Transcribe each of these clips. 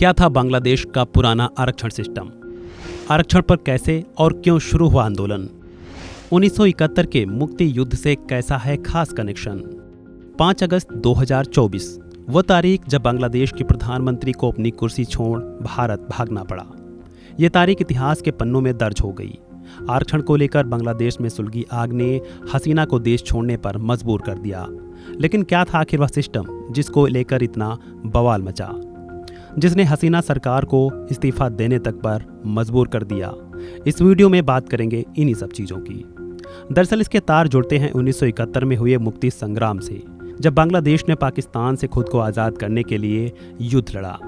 क्या था बांग्लादेश का पुराना आरक्षण सिस्टम? आरक्षण पर कैसे और क्यों शुरू हुआ आंदोलन? 1971 के मुक्ति युद्ध से कैसा है खास कनेक्शन? 5 अगस्त 2024 वो तारीख जब बांग्लादेश के प्रधानमंत्री को अपनी कुर्सी छोड़ भारत भागना पड़ा। ये तारीख इतिहास के पन्नों में दर्ज हो गई। आरक्षण को लेकर बांग्लादेश में सुलगी आग ने हसीना को देश छोड़ने पर मजबूर कर दिया। लेकिन क्या था आखिर वह सिस्टम जिसको लेकर इतना बवाल मचा, जिसने हसीना सरकार को इस्तीफा देने तक पर मजबूर कर दिया? इस वीडियो में बात करेंगे इन्हीं सब चीज़ों की। दरअसल इसके तार जुड़ते हैं 1971 में हुए मुक्ति संग्राम से, जब बांग्लादेश ने पाकिस्तान से खुद को आज़ाद करने के लिए युद्ध लड़ा।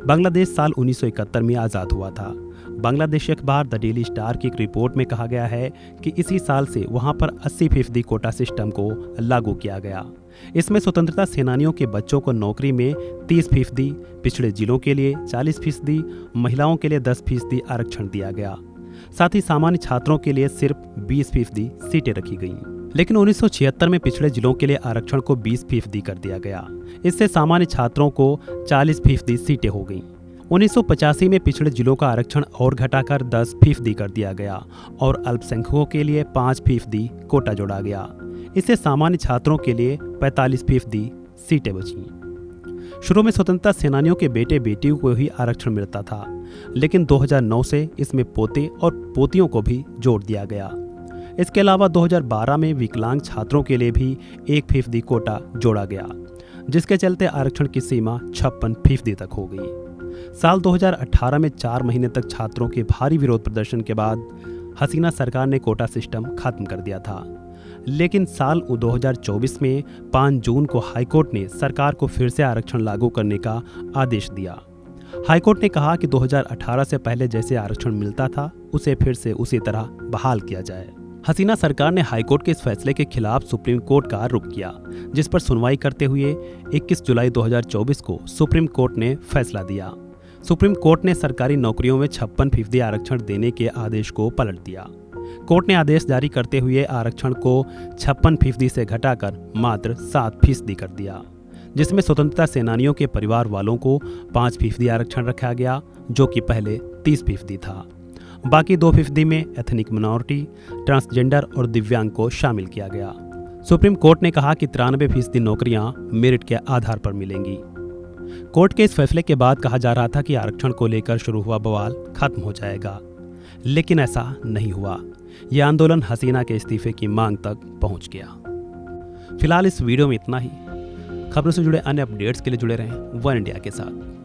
बांग्लादेश साल 1971 में आज़ाद हुआ था। बांग्लादेशी अखबार द डेली स्टार की एक रिपोर्ट में कहा गया है कि इसी साल से वहां पर 80% कोटा सिस्टम को लागू किया गया। इसमें स्वतंत्रता सेनानियों के बच्चों को नौकरी में 30%, पिछड़े जिलों के लिए 40%, महिलाओं के लिए 10% आरक्षण दिया गया। साथ ही सामान्य छात्रों के लिए सिर्फ 20% सीटें रखी गईं। लेकिन 1976 में पिछड़े जिलों के लिए आरक्षण को 20% कर दिया गया। इससे सामान्य छात्रों को 40% सीटें हो गईं। 1985 में पिछड़े जिलों का आरक्षण और घटाकर 10% कर दिया गया और अल्पसंख्यकों के लिए 5% कोटा जोड़ा गया। इससे सामान्य छात्रों के लिए 45% सीटें बचीं। शुरू में स्वतंत्रता सेनानियों के बेटे बेटियों को ही आरक्षण मिलता था, लेकिन 2009 से इसमें पोते और पोतियों को भी जोड़ दिया गया। इसके अलावा 2012 में विकलांग छात्रों के लिए भी 1% कोटा जोड़ा गया, जिसके चलते आरक्षण की सीमा 56% तक हो गई। साल 2018 में 4 महीने तक छात्रों के भारी विरोध प्रदर्शन के बाद हसीना सरकार ने कोटा सिस्टम खत्म कर दिया था। लेकिन साल 2024 में 5 जून को हाईकोर्ट ने सरकार को फिर से आरक्षण लागू करने का आदेश दिया। हाईकोर्ट ने कहा कि 2018 से पहले जैसे आरक्षण मिलता था उसे फिर से उसी तरह बहाल किया जाए। हसीना सरकार ने हाईकोर्ट के इस फैसले के खिलाफ सुप्रीम कोर्ट का रुख किया, जिस पर सुनवाई करते हुए 21 जुलाई 2024 को सुप्रीम कोर्ट ने फैसला दिया। सुप्रीम कोर्ट ने सरकारी नौकरियों में 56% आरक्षण देने के आदेश को पलट दिया। कोर्ट ने आदेश जारी करते हुए आरक्षण को 56% से घटाकर मात्र 7% कर दिया, जिसमें स्वतंत्रता सेनानियों के परिवार वालों को 5% आरक्षण रखा गया, जो कि पहले 30% था। बाकी 2% में एथनिक मिनॉरिटी, ट्रांसजेंडर और दिव्यांग को शामिल किया गया। सुप्रीम कोर्ट ने कहा कि 93% नौकरियां मेरिट के आधार पर मिलेंगी। कोर्ट के इस फैसले के बाद कहा जा रहा था कि आरक्षण को लेकर शुरू हुआ बवाल खत्म हो जाएगा, लेकिन ऐसा नहीं हुआ। यह आंदोलन हसीना के इस्तीफे की मांग तक पहुंच गया। फिलहाल इस वीडियो में इतना ही। खबरों से जुड़े अन्य अपडेट्स के लिए जुड़े रहें वन इंडिया के साथ।